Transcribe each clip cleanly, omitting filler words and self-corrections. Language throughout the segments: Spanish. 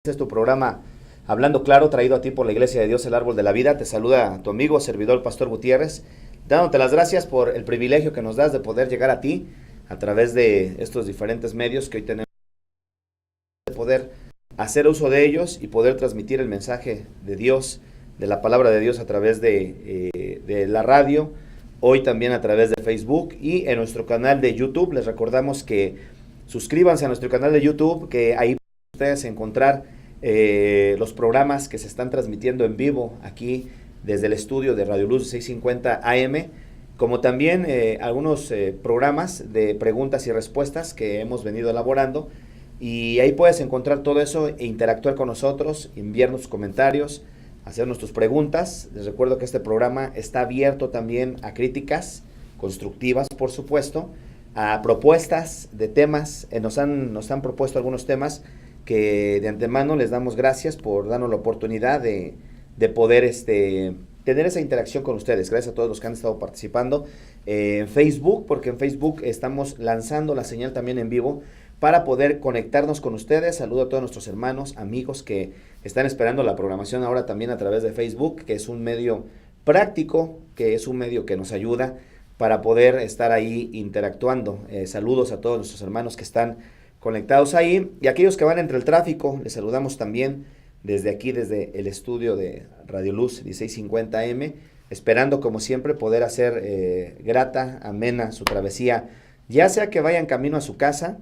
Este es tu programa Hablando Claro, traído a ti por la Iglesia de Dios, el Árbol de la Vida. Te saluda tu amigo, servidor, Pastor Gutiérrez, dándote las gracias por el privilegio que nos das de poder llegar a ti a través de estos diferentes medios que hoy tenemos, de poder hacer uso de ellos y poder transmitir el mensaje de Dios, de la palabra de Dios a través de la radio, hoy también a través de Facebook y en nuestro canal de YouTube. Les recordamos que suscríbanse a nuestro canal de YouTube, que ahí ustedes encontrar los programas que se están transmitiendo en vivo aquí desde el estudio de Radio Luz 650 AM, como también algunos programas de preguntas y respuestas que hemos venido elaborando, y ahí puedes encontrar todo eso e interactuar con nosotros, enviarnos comentarios, hacernos tus preguntas. Les recuerdo que este programa está abierto también a críticas constructivas, por supuesto, a propuestas de temas. Nos han propuesto algunos temas que de antemano les damos gracias por darnos la oportunidad de poder tener esa interacción con ustedes. Gracias a todos los que han estado participando en Facebook, porque en Facebook estamos lanzando la señal también en vivo para poder conectarnos con ustedes. Saludo a todos nuestros hermanos, amigos que están esperando la programación ahora también a través de Facebook, que es un medio práctico, que es un medio que nos ayuda para poder estar ahí interactuando. Saludos a todos nuestros hermanos que están conectados ahí, y aquellos que van entre el tráfico, les saludamos también desde aquí, desde el estudio de Radio Luz 1650 AM, esperando como siempre poder hacer grata, amena su travesía, ya sea que vayan camino a su casa,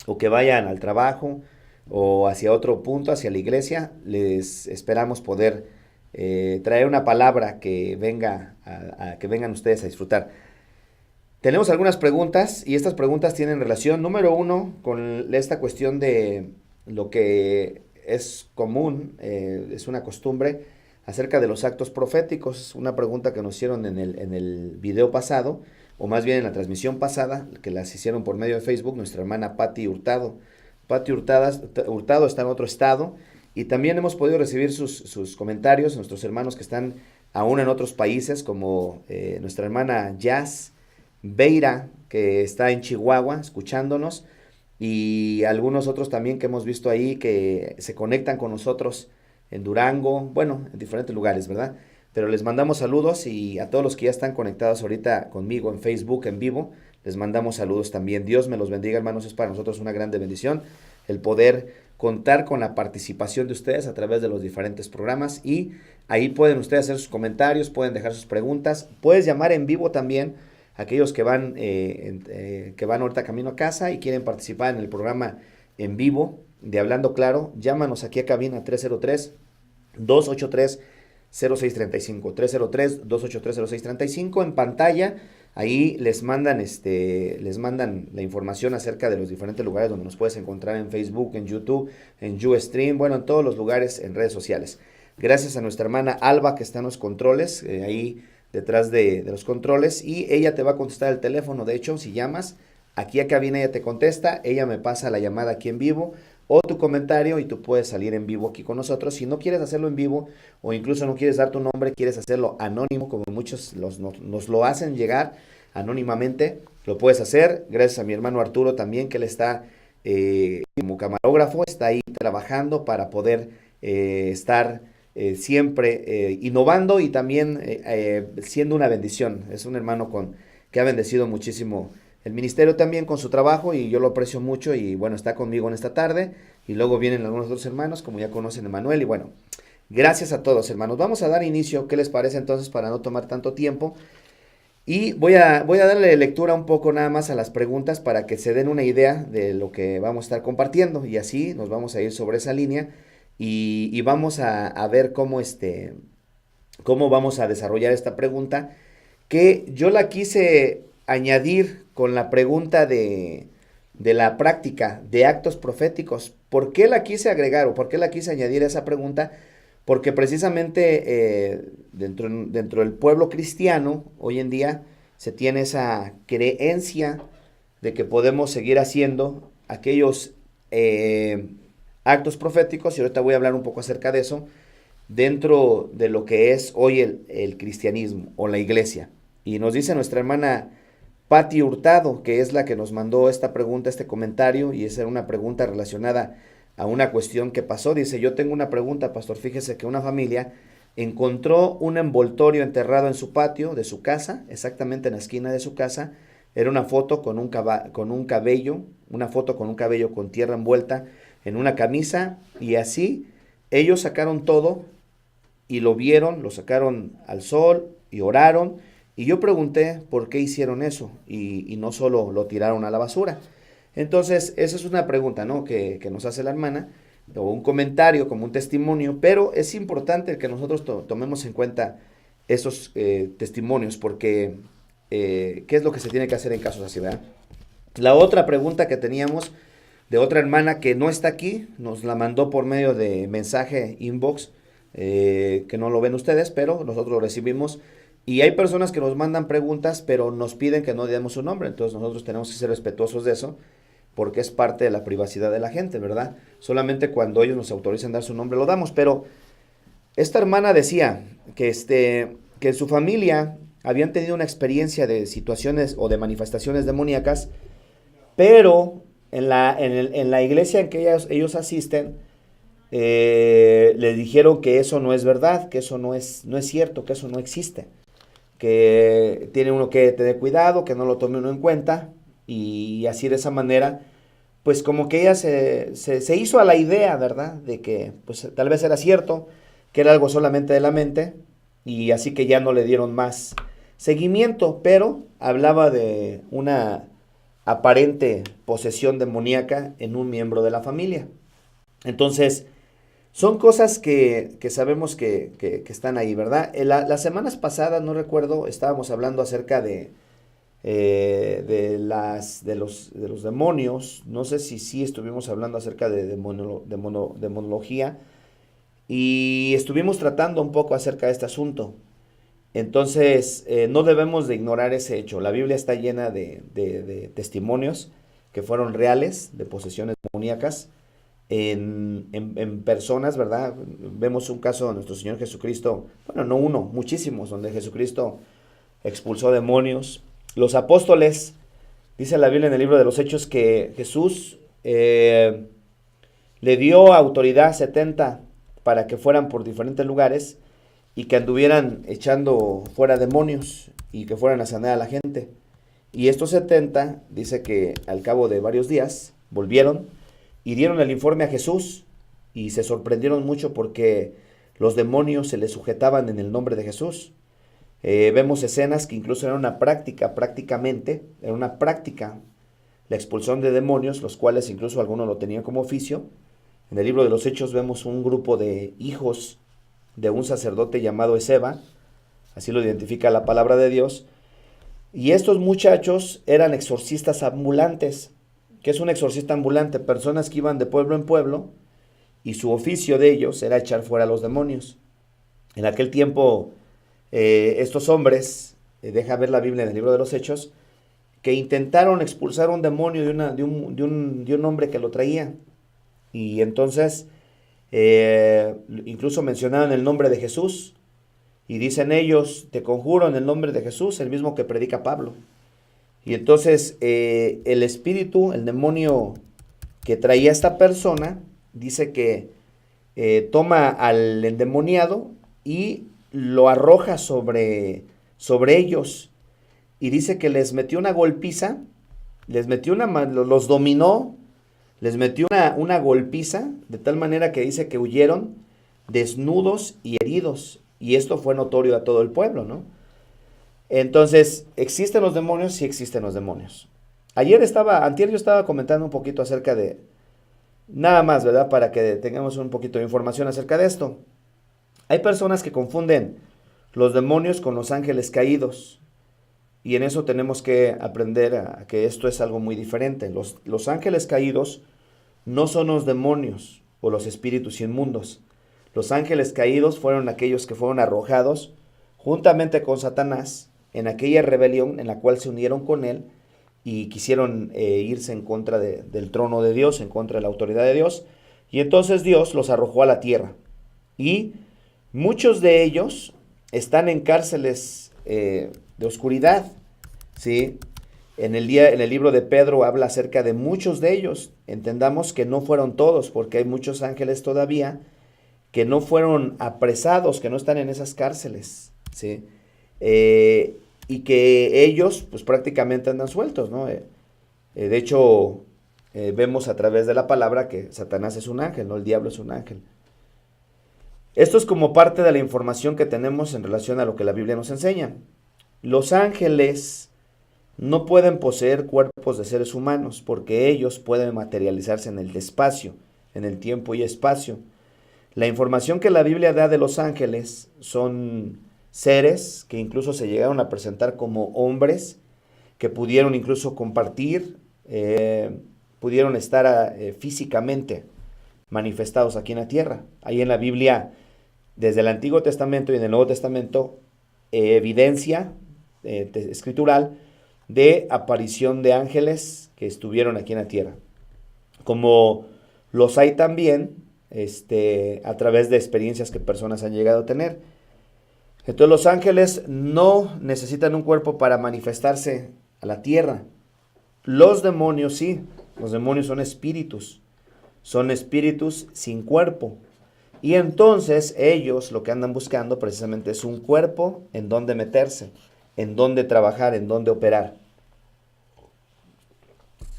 o que vayan al trabajo, o hacia otro punto, hacia la iglesia. Les esperamos poder traer una palabra que venga que vengan ustedes a disfrutar. Tenemos algunas preguntas, y estas preguntas tienen relación, número uno, con esta cuestión de lo que es común, es una costumbre, acerca de los actos proféticos. Una pregunta que nos hicieron en el video pasado, o más bien en la transmisión pasada, que las hicieron por medio de Facebook, nuestra hermana Patti Hurtado. Patti Hurtado está en otro estado, y también hemos podido recibir sus comentarios, nuestros hermanos que están aún en otros países, como nuestra hermana Jazz Beira, que está en Chihuahua escuchándonos, y algunos otros también que hemos visto ahí que se conectan con nosotros en Durango, bueno, en diferentes lugares, ¿verdad? Pero les mandamos saludos, y a todos los que ya están conectados ahorita conmigo en Facebook en vivo, les mandamos saludos también. Dios me los bendiga, hermanos. Es para nosotros una grande bendición el poder contar con la participación de ustedes a través de los diferentes programas, y ahí pueden ustedes hacer sus comentarios, pueden dejar sus preguntas, puedes llamar en vivo también. Aquellos que van ahorita camino a casa y quieren participar en el programa en vivo de Hablando Claro, llámanos aquí a cabina 303-283-0635, 303-283-0635. En pantalla, ahí les mandan la información acerca de los diferentes lugares donde nos puedes encontrar en Facebook, en YouTube, en Ustream, bueno, en todos los lugares, en redes sociales. Gracias a nuestra hermana Alba, que está en los controles, ahí detrás de los controles, y ella te va a contestar el teléfono. De hecho, si llamas aquí a cabina, ella te contesta, ella me pasa la llamada aquí en vivo, o tu comentario, y tú puedes salir en vivo aquí con nosotros. Si no quieres hacerlo en vivo, o incluso no quieres dar tu nombre, quieres hacerlo anónimo, como muchos nos lo hacen llegar anónimamente, lo puedes hacer. Gracias a mi hermano Arturo también, que él está como camarógrafo, está ahí trabajando para poder estar siempre innovando, y también siendo una bendición. Es un hermano que ha bendecido muchísimo el ministerio también con su trabajo, y yo lo aprecio mucho, y bueno, está conmigo en esta tarde, y luego vienen algunos otros hermanos, como ya conocen a Manuel, y bueno, gracias a todos, hermanos. Vamos a dar inicio. ¿Qué les parece entonces, para no tomar tanto tiempo? Y voy a darle lectura un poco nada más a las preguntas para que se den una idea de lo que vamos a estar compartiendo, y así nos vamos a ir sobre esa línea, y vamos a ver cómo vamos a desarrollar esta pregunta, que yo la quise añadir con la pregunta de la práctica de actos proféticos. ¿Por qué la quise agregar, o por qué la quise añadir esa pregunta? Porque precisamente dentro del pueblo cristiano hoy en día se tiene esa creencia de que podemos seguir haciendo aquellos actos proféticos, y ahorita voy a hablar un poco acerca de eso, dentro de lo que es hoy el cristianismo o la iglesia. Y nos dice nuestra hermana Patti Hurtado, que es la que nos mandó esta pregunta, este comentario, y esa era una pregunta relacionada a una cuestión que pasó. Dice, yo tengo una pregunta, pastor. Fíjese que una familia encontró un envoltorio enterrado en su patio de su casa, exactamente en la esquina de su casa. Era una foto con un cabello, una foto con un cabello con tierra envuelta en una camisa, y así ellos sacaron todo y lo vieron, lo sacaron al sol y oraron. Y yo pregunté por qué hicieron eso y no solo lo tiraron a la basura. Entonces, esa es una pregunta, ¿no?, que nos hace la hermana, o un comentario como un testimonio, pero es importante que nosotros tomemos en cuenta esos testimonios, porque ¿qué es lo que se tiene que hacer en casos así, verdad? La otra pregunta que teníamos de otra hermana que no está aquí, nos la mandó por medio de mensaje inbox, que no lo ven ustedes, pero nosotros lo recibimos. Y hay personas que nos mandan preguntas, pero nos piden que no demos su nombre. Entonces nosotros tenemos que ser respetuosos de eso, porque es parte de la privacidad de la gente, ¿verdad? Solamente cuando ellos nos autorizan dar su nombre lo damos. Pero esta hermana decía que en su familia habían tenido una experiencia de situaciones o de manifestaciones demoníacas, pero en la iglesia en que ellos asisten, les dijeron que eso no es verdad, que eso no es cierto, que eso no existe, que tiene uno que tener cuidado, que no lo tome uno en cuenta, y así de esa manera, pues como que ella se hizo a la idea, ¿verdad?, de que pues tal vez era cierto, que era algo solamente de la mente, y así que ya no le dieron más seguimiento, pero hablaba de una aparente posesión demoníaca en un miembro de la familia. Entonces, son cosas que sabemos que están ahí, ¿verdad? Las semanas pasadas, no recuerdo, estábamos hablando acerca de los demonios. No sé si sí estuvimos hablando acerca de demonología, y estuvimos tratando un poco acerca de este asunto. Entonces, no debemos de ignorar ese hecho. La Biblia está llena de testimonios que fueron reales, de posesiones demoníacas en personas, ¿verdad? Vemos un caso de nuestro Señor Jesucristo, bueno, no uno, muchísimos, donde Jesucristo expulsó demonios. Los apóstoles, dice la Biblia en el libro de los Hechos, que Jesús le dio autoridad a 70 para que fueran por diferentes lugares y que anduvieran echando fuera demonios y que fueran a sanar a la gente. Y estos 70, dice que al cabo de varios días, volvieron y dieron el informe a Jesús, y se sorprendieron mucho porque los demonios se les sujetaban en el nombre de Jesús. Vemos escenas que incluso era una práctica, era una práctica la expulsión de demonios, los cuales incluso algunos lo tenían como oficio. En el libro de los Hechos vemos un grupo de hijos de un sacerdote llamado Esceva, así lo identifica la palabra de Dios, y estos muchachos eran exorcistas ambulantes. ¿Qué es un exorcista ambulante? Personas que iban de pueblo en pueblo, y su oficio de ellos era echar fuera a los demonios. En aquel tiempo, estos hombres, deja ver la Biblia en el libro de los Hechos, que intentaron expulsar un demonio de un hombre que lo traía. Y entonces, incluso mencionaron el nombre de Jesús, y dicen ellos, te conjuro en el nombre de Jesús, el mismo que predica Pablo. Y entonces el espíritu, el demonio que traía esta persona, dice que toma al endemoniado y lo arroja sobre ellos, y dice que les metió una golpiza, los dominó, les metió una golpiza, de tal manera que dice que huyeron desnudos y heridos, y esto fue notorio a todo el pueblo, ¿no? Entonces, ¿existen los demonios? Sí existen los demonios. Antier yo estaba comentando un poquito acerca de, nada más, ¿verdad?, para que tengamos un poquito de información acerca de esto. Hay personas que confunden los demonios con los ángeles caídos, y en eso tenemos que aprender a que esto es algo muy diferente. Los ángeles caídos no son los demonios o los espíritus inmundos. Los ángeles caídos fueron aquellos que fueron arrojados juntamente con Satanás en aquella rebelión en la cual se unieron con él y quisieron irse en contra del trono de Dios, en contra de la autoridad de Dios, y entonces Dios los arrojó a la tierra. Y muchos de ellos están en cárceles de oscuridad, ¿sí? En el libro de Pedro habla acerca de muchos de ellos entendamos que no fueron todos, porque hay muchos ángeles todavía que no fueron apresados, que no están en esas cárceles, ¿sí? Y que ellos, pues prácticamente andan sueltos, ¿no? De hecho, vemos a través de la palabra que Satanás es un ángel, ¿no? El diablo es un ángel. Esto es como parte de la información que tenemos en relación a lo que la Biblia nos enseña. Los ángeles no pueden poseer cuerpos de seres humanos porque ellos pueden materializarse en el espacio, en el tiempo y espacio. La información que la Biblia da de los ángeles son seres que incluso se llegaron a presentar como hombres, que pudieron incluso compartir, pudieron estar físicamente manifestados aquí en la tierra. Ahí en la Biblia, desde el Antiguo Testamento y en el Nuevo Testamento, evidencia escritural de aparición de ángeles que estuvieron aquí en la tierra. Como los hay también a través de experiencias que personas han llegado a tener. Entonces los ángeles no necesitan un cuerpo para manifestarse a la tierra. Los demonios sí, los demonios son espíritus sin cuerpo. Y entonces ellos lo que andan buscando precisamente es un cuerpo en donde meterse, en donde trabajar, en donde operar.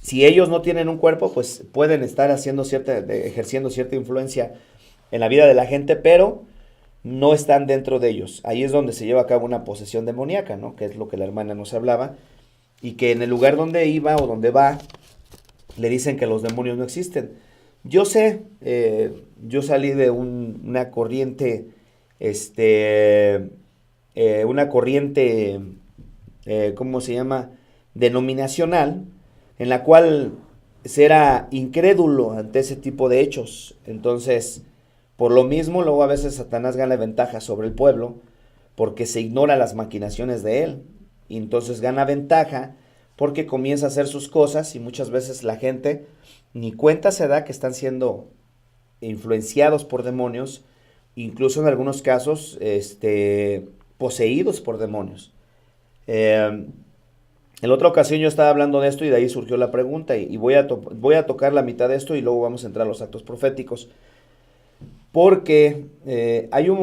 Si ellos no tienen un cuerpo, pues pueden estar ejerciendo cierta influencia en la vida de la gente, pero no están dentro de ellos. Ahí es donde se lleva a cabo una posesión demoníaca, ¿no? Que es lo que la hermana nos hablaba, y que en el lugar donde iba o donde va, le dicen que los demonios no existen. Yo sé, yo salí de una corriente, ¿cómo se llama? Denominacional, en la cual se era incrédulo ante ese tipo de hechos. Entonces, por lo mismo, luego a veces Satanás gana ventaja sobre el pueblo, porque se ignora las maquinaciones de él. Y entonces gana ventaja porque comienza a hacer sus cosas y muchas veces la gente ni cuenta se da que están siendo influenciados por demonios, incluso en algunos casos poseídos por demonios. En la otra ocasión yo estaba hablando de esto y de ahí surgió la pregunta y voy a tocar la mitad de esto y luego vamos a entrar a los actos proféticos. Porque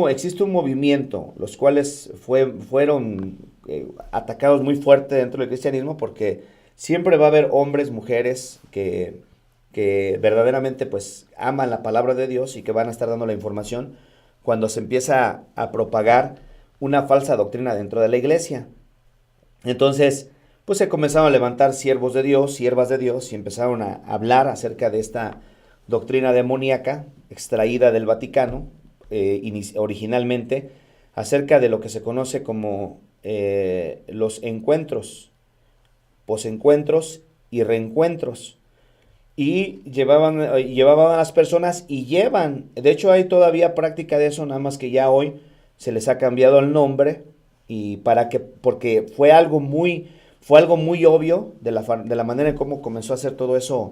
existe un movimiento, los cuales fueron atacados muy fuerte dentro del cristianismo, porque siempre va a haber hombres, mujeres que verdaderamente pues aman la palabra de Dios y que van a estar dando la información cuando se empieza a propagar una falsa doctrina dentro de la iglesia. Entonces, pues se comenzaron a levantar siervos de Dios, siervas de Dios, y empezaron a hablar acerca de esta doctrina demoníaca extraída del Vaticano, originalmente, acerca de lo que se conoce como los encuentros, posencuentros y reencuentros. Y llevaban a las personas y llevan, de hecho hay todavía práctica de eso, nada más que ya hoy se les ha cambiado el nombre, porque fue algo muy obvio de la manera en cómo comenzó a hacer todo eso,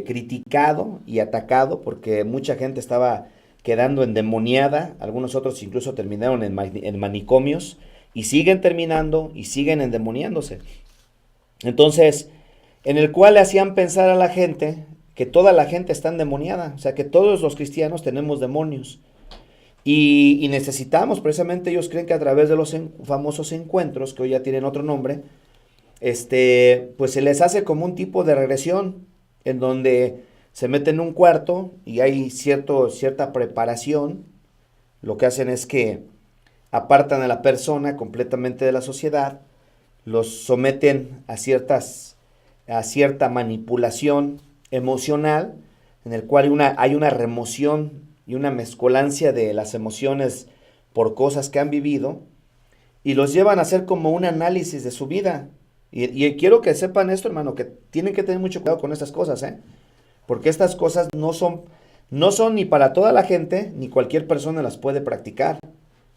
criticado y atacado, porque mucha gente estaba quedando endemoniada, algunos otros incluso terminaron en manicomios, y siguen terminando y siguen endemoniándose. Entonces, en el cual le hacían pensar a la gente que toda la gente está endemoniada, o sea que todos los cristianos tenemos demonios. Y necesitamos, precisamente ellos creen que a través de los famosos encuentros, que hoy ya tienen otro nombre, pues se les hace como un tipo de regresión, en donde se meten en un cuarto y hay cierta preparación. Lo que hacen es que apartan a la persona completamente de la sociedad, los someten a cierta manipulación emocional, en el cual hay una remoción y una mezcolancia de las emociones por cosas que han vivido, y los llevan a hacer como un análisis de su vida. Y quiero que sepan esto, hermano, que tienen que tener mucho cuidado con estas cosas, porque estas cosas no son ni para toda la gente, ni cualquier persona las puede practicar.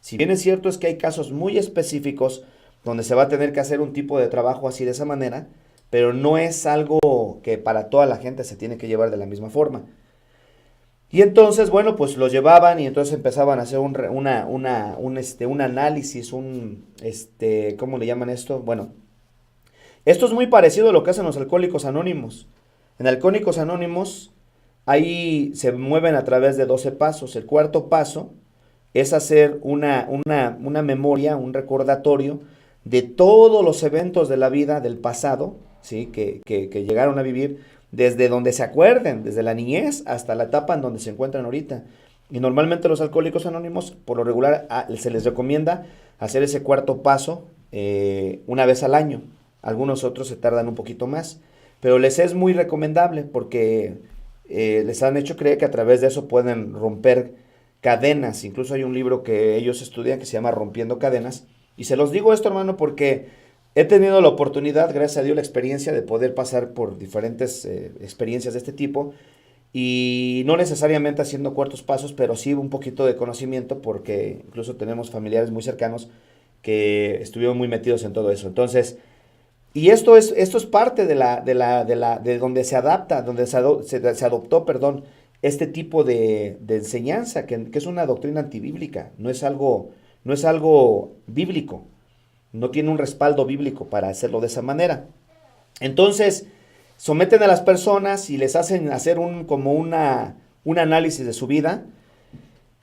Si bien es cierto es que hay casos muy específicos donde se va a tener que hacer un tipo de trabajo así de esa manera, pero no es algo que para toda la gente se tiene que llevar de la misma forma. Y entonces, bueno, pues los llevaban y entonces empezaban a hacer un análisis, ¿cómo le llaman esto? Bueno, esto es muy parecido a lo que hacen los alcohólicos anónimos. En Alcohólicos Anónimos, ahí se mueven a través de 12 pasos. El cuarto paso es hacer una memoria, un recordatorio de todos los eventos de la vida del pasado, ¿sí? que llegaron a vivir desde donde se acuerden, desde la niñez hasta la etapa en donde se encuentran ahorita. Y normalmente los alcohólicos anónimos, por lo regular, se les recomienda hacer ese cuarto paso una vez al año. Algunos otros se tardan un poquito más, pero les es muy recomendable porque les han hecho creer que a través de eso pueden romper cadenas. Incluso hay un libro que ellos estudian que se llama Rompiendo Cadenas. Y se los digo esto, hermano, porque he tenido la oportunidad, gracias a Dios, la experiencia de poder pasar por diferentes experiencias de este tipo. Y no necesariamente haciendo cuartos pasos, pero sí un poquito de conocimiento, porque incluso tenemos familiares muy cercanos que estuvieron muy metidos en todo eso. Entonces, y esto es parte de donde se adapta, donde se adoptó, perdón, este tipo de enseñanza, que es una doctrina antibíblica, no es algo bíblico, no tiene un respaldo bíblico para hacerlo de esa manera. Entonces, someten a las personas y les hacen hacer un análisis de su vida.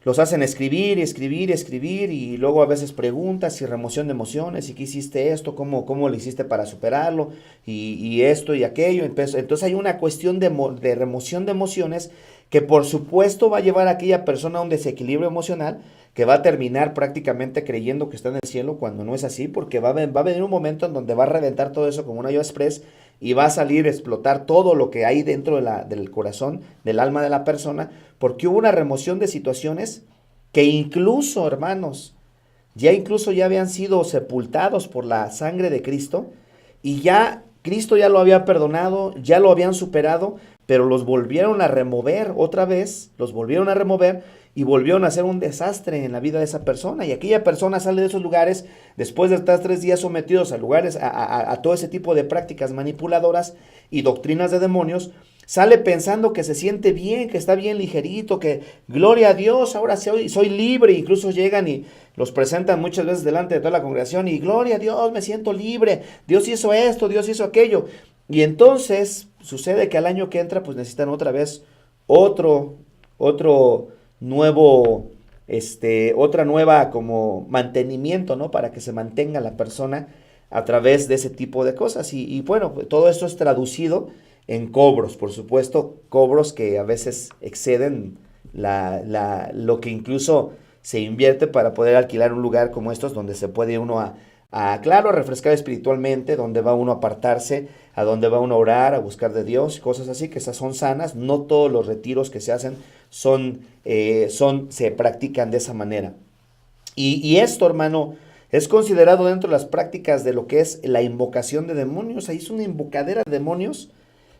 Los hacen escribir y luego a veces preguntas y remoción de emociones y qué hiciste esto, cómo lo hiciste para superarlo y esto y aquello. Entonces hay una cuestión de remoción de emociones que por supuesto va a llevar a aquella persona a un desequilibrio emocional que va a terminar prácticamente creyendo que está en el cielo cuando no es así, porque va a venir un momento en donde va a reventar todo eso como una olla express y va a salir a explotar todo lo que hay dentro del corazón, del alma de la persona, porque hubo una remoción de situaciones que incluso, hermanos, ya habían sido sepultados por la sangre de Cristo y ya Cristo ya lo había perdonado, ya lo habían superado, pero los volvieron a remover otra vez, y volvieron a hacer un desastre en la vida de esa persona. Y aquella persona sale de esos lugares después de estar 3 días sometidos a lugares, a todo ese tipo de prácticas manipuladoras y doctrinas de demonios. Sale pensando que se siente bien, que está bien ligerito, que gloria a Dios, ahora soy libre. Incluso llegan y los presentan muchas veces delante de toda la congregación y gloria a Dios, me siento libre. Dios hizo esto, Dios hizo aquello. Y entonces sucede que al año que entra pues necesitan otra vez otra nueva como mantenimiento, ¿no? Para que se mantenga la persona a través de ese tipo de cosas. Y bueno, pues todo esto es traducido en cobros, por supuesto, cobros que a veces exceden lo que incluso se invierte para poder alquilar un lugar como estos donde se puede uno claro, a refrescar espiritualmente, donde va uno a apartarse, a donde va uno a orar, a buscar de Dios, cosas así, que esas son sanas. No todos los retiros que se hacen se practican de esa manera. Y esto, hermano, es considerado dentro de las prácticas de lo que es la invocación de demonios. Ahí es una invocadera de demonios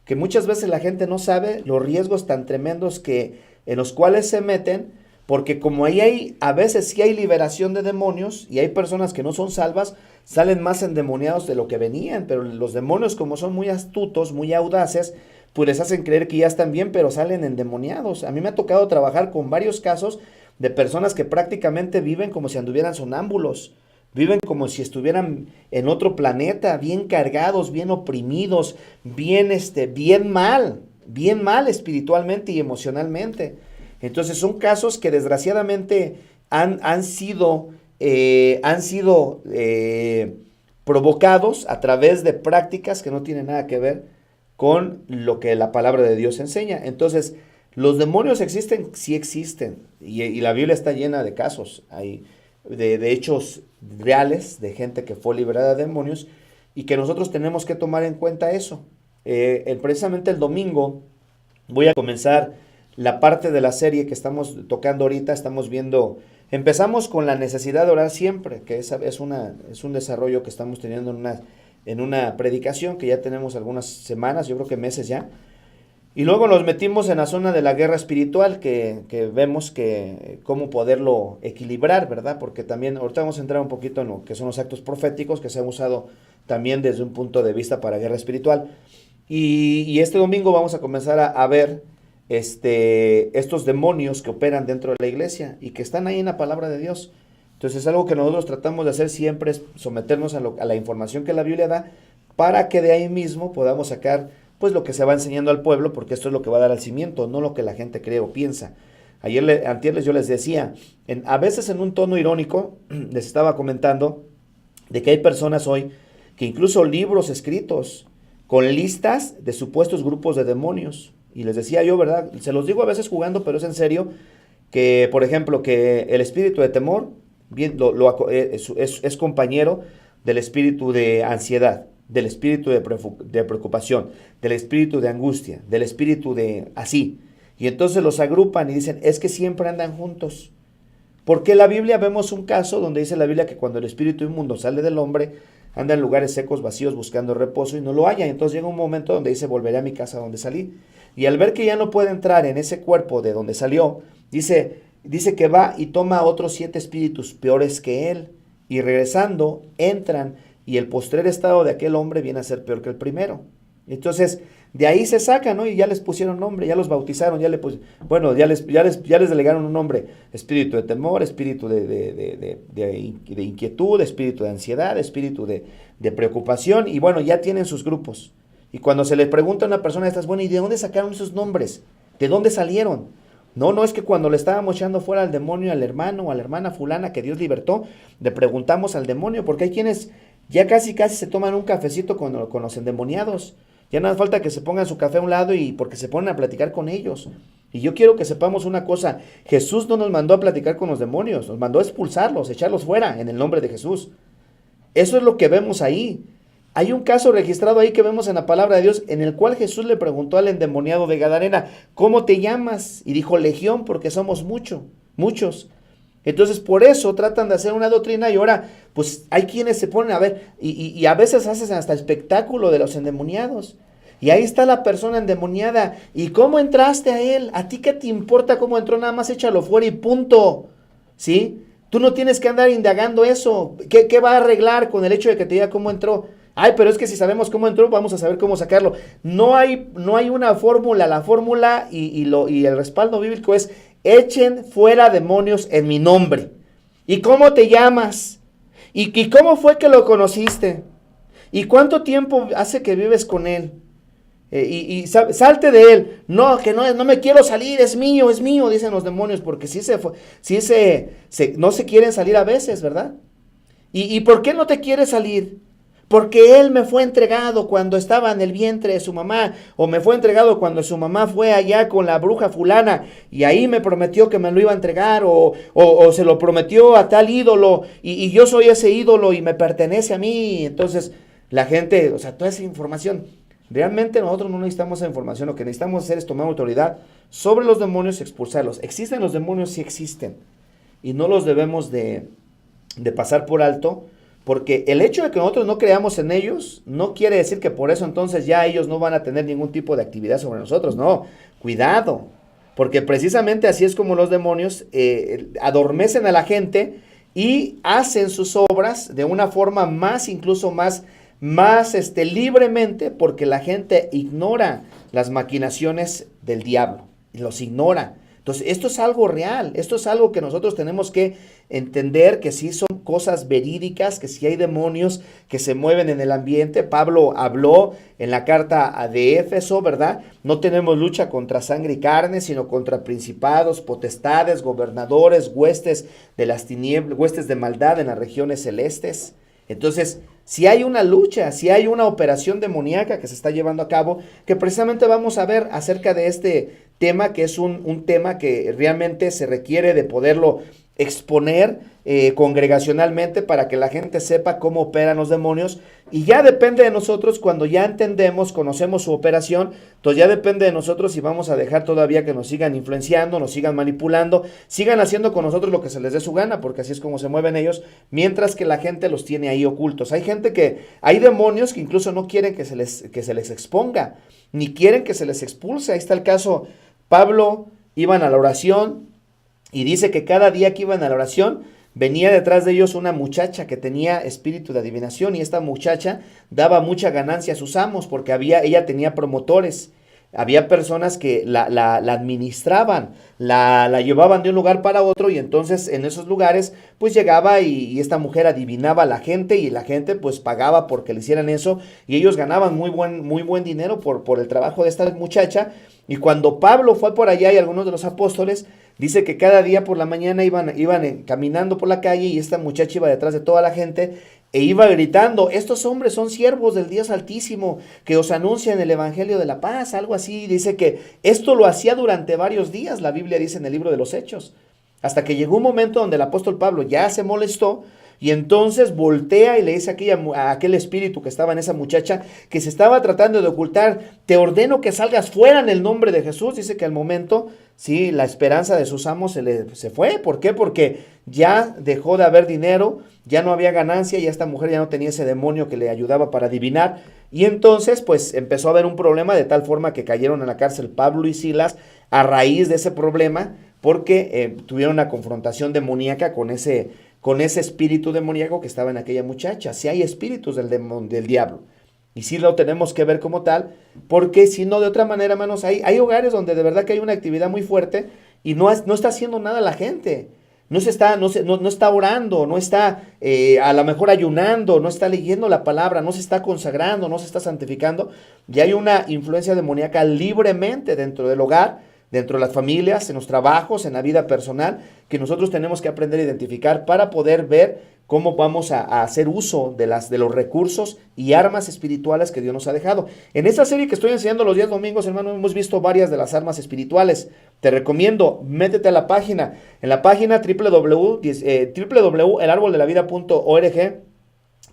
que muchas veces la gente no sabe los riesgos tan tremendos en los cuales se meten, porque como ahí a veces sí hay liberación de demonios y hay personas que no son salvas, salen más endemoniados de lo que venían, pero los demonios, como son muy astutos, muy audaces, pues les hacen creer que ya están bien, pero salen endemoniados. A mí me ha tocado trabajar con varios casos de personas que prácticamente viven como si anduvieran sonámbulos, viven como si estuvieran en otro planeta, bien cargados, bien oprimidos, bien mal espiritualmente y emocionalmente. Entonces son casos que desgraciadamente han sido provocados a través de prácticas que no tienen nada que ver con lo que la palabra de Dios enseña. Entonces, ¿los demonios existen? Sí existen. Y la Biblia está llena de casos. Hay de hechos reales de gente que fue liberada de demonios y que nosotros tenemos que tomar en cuenta eso. Precisamente el domingo voy a comenzar la parte de la serie que estamos tocando ahorita. Empezamos con la necesidad de orar siempre, que es un desarrollo que estamos teniendo en una predicación que ya tenemos algunas semanas, yo creo que meses ya. Y luego nos metimos en la zona de la guerra espiritual, que vemos que cómo poderlo equilibrar, ¿verdad? Porque también ahorita vamos a entrar un poquito en lo que son los actos proféticos que se han usado también desde un punto de vista para guerra espiritual. Y este domingo vamos a comenzar a ver estos demonios que operan dentro de la iglesia y que están ahí en la palabra de Dios. Entonces algo que nosotros tratamos de hacer siempre es someternos a la información que la Biblia da para que de ahí mismo podamos sacar pues lo que se va enseñando al pueblo, porque esto es lo que va a dar al cimiento, no lo que la gente cree o piensa. Antier yo les decía, a veces en un tono irónico, les estaba comentando de que hay personas hoy que incluso libros escritos con listas de supuestos grupos de demonios. Y les decía yo, ¿verdad? Se los digo a veces jugando, pero es en serio, que por ejemplo, que el espíritu de temor bien, es compañero del espíritu de ansiedad, del espíritu de preocupación, del espíritu de angustia, del espíritu de así. Y entonces los agrupan y dicen, es que siempre andan juntos. Porque en la Biblia vemos un caso donde dice la Biblia que cuando el espíritu inmundo sale del hombre, anda en lugares secos, vacíos, buscando reposo y no lo halla. Entonces llega un momento donde dice, volveré a mi casa donde salí. Y al ver que ya no puede entrar en ese cuerpo de donde salió, dice que va y toma otros 7 espíritus peores que él. Y regresando, entran y el postrer estado de aquel hombre viene a ser peor que el primero. Entonces, de ahí se saca, ¿no? Y ya les pusieron nombre, ya los bautizaron, ya les delegaron un nombre. Espíritu de temor, espíritu de inquietud, espíritu de ansiedad, espíritu de preocupación. Y bueno, ya tienen sus grupos. Y cuando se les pregunta a una persona de estas, bueno, ¿y de dónde sacaron esos nombres? ¿De dónde salieron? No es que cuando le estábamos echando fuera al demonio, al hermano o a la hermana fulana que Dios libertó, le preguntamos al demonio, porque hay quienes ya casi se toman un cafecito con los endemoniados. Ya nada falta que se pongan su café a un lado y porque se ponen a platicar con ellos. Y yo quiero que sepamos una cosa, Jesús no nos mandó a platicar con los demonios, nos mandó a expulsarlos, echarlos fuera en el nombre de Jesús. Eso es lo que vemos ahí. Hay un caso registrado ahí que vemos en la palabra de Dios, en el cual Jesús le preguntó al endemoniado de Gadarena, ¿cómo te llamas? Y dijo, Legión, porque somos muchos. Entonces por eso tratan de hacer una doctrina y ahora pues hay quienes se ponen a ver y a veces hacen hasta espectáculo de los endemoniados. Y ahí está la persona endemoniada. ¿Y cómo entraste a él? ¿A ti qué te importa cómo entró? Nada más échalo fuera y punto. ¿Sí? Tú no tienes que andar indagando eso. ¿Qué va a arreglar con el hecho de que te diga cómo entró? Ay, pero es que si sabemos cómo entró, vamos a saber cómo sacarlo. No hay una fórmula. La fórmula y el respaldo bíblico es: echen fuera demonios en mi nombre. ¿Y cómo te llamas? ¿Y cómo fue que lo conociste? ¿Y cuánto tiempo hace que vives con él? Salte de él. No me quiero salir, es mío, dicen los demonios, porque no se quieren salir a veces, ¿verdad? ¿Y por qué no te quieres salir? Porque él me fue entregado cuando estaba en el vientre de su mamá, o me fue entregado cuando su mamá fue allá con la bruja fulana, y ahí me prometió que me lo iba a entregar, o se lo prometió a tal ídolo, y yo soy ese ídolo y me pertenece a mí. Entonces la gente, o sea, toda esa información, realmente nosotros no necesitamos esa información. Lo que necesitamos hacer es tomar autoridad sobre los demonios y expulsarlos. ¿Existen los demonios? Sí existen, y no los debemos de pasar por alto. Porque el hecho de que nosotros no creamos en ellos no quiere decir que por eso entonces ya ellos no van a tener ningún tipo de actividad sobre nosotros. No, cuidado, porque precisamente así es como los demonios adormecen a la gente y hacen sus obras de una forma incluso más libremente, porque la gente ignora las maquinaciones del diablo, los ignora. Entonces, esto es algo real, esto es algo que nosotros tenemos que entender, que sí son cosas verídicas, que sí hay demonios que se mueven en el ambiente. Pablo habló en la carta de Éfeso, ¿verdad? No tenemos lucha contra sangre y carne, sino contra principados, potestades, gobernadores, huestes de las tinieblas, huestes de maldad en las regiones celestes. Entonces, si hay una lucha, si hay una operación demoníaca que se está llevando a cabo, que precisamente vamos a ver acerca de este tema, que es un tema que realmente se requiere de poderlo exponer congregacionalmente para que la gente sepa cómo operan los demonios, y ya depende de nosotros cuando ya entendemos, conocemos su operación. Entonces ya depende de nosotros si vamos a dejar todavía que nos sigan influenciando, nos sigan manipulando, sigan haciendo con nosotros lo que se les dé su gana, porque así es como se mueven ellos, mientras que la gente los tiene ahí ocultos. Hay demonios que incluso no quieren que se les exponga, ni quieren que se les expulse. Ahí está el caso. Pablo iban a la oración y dice que cada día que iban a la oración venía detrás de ellos una muchacha que tenía espíritu de adivinación, y esta muchacha daba mucha ganancia a sus amos porque ella tenía promotores. había personas que la administraban, la llevaban de un lugar para otro, y entonces en esos lugares pues llegaba y esta mujer adivinaba a la gente, y la gente pues pagaba porque le hicieran eso, y ellos ganaban muy buen dinero por el trabajo de esta muchacha. Y cuando Pablo fue por allá y algunos de los apóstoles, dice que cada día por la mañana iban caminando por la calle, y esta muchacha iba detrás de toda la gente e iba gritando: estos hombres son siervos del Dios Altísimo, que os anuncian el Evangelio de la paz, algo así. Dice que esto lo hacía durante varios días, la Biblia dice en el libro de los Hechos, hasta que llegó un momento donde el apóstol Pablo ya se molestó, y entonces voltea y le dice a aquel espíritu que estaba en esa muchacha, que se estaba tratando de ocultar: te ordeno que salgas fuera en el nombre de Jesús. Dice que al momento, sí, la esperanza de sus amos se fue. ¿Por qué? Porque ya dejó de haber dinero, ya no había ganancia, y esta mujer ya no tenía ese demonio que le ayudaba para adivinar. Y entonces pues empezó a haber un problema, de tal forma que cayeron en la cárcel Pablo y Silas a raíz de ese problema, porque tuvieron una confrontación demoníaca con ese espíritu demoníaco que estaba en aquella muchacha. Si hay espíritus del diablo, y sí lo tenemos que ver como tal, porque si no, de otra manera, hermanos, hay hogares donde de verdad que hay una actividad muy fuerte y no está haciendo nada la gente. No está orando, no está a lo mejor ayunando, no está leyendo la palabra, no se está consagrando, no se está santificando, y hay una influencia demoníaca libremente dentro del hogar, dentro de las familias, en los trabajos, en la vida personal, que nosotros tenemos que aprender a identificar para poder ver cómo vamos a hacer uso de los recursos y armas espirituales que Dios nos ha dejado. En esta serie que estoy enseñando los días domingos, hermano, hemos visto varias de las armas espirituales. Te recomiendo, métete a la página. En la página www.elarboldelavida.org,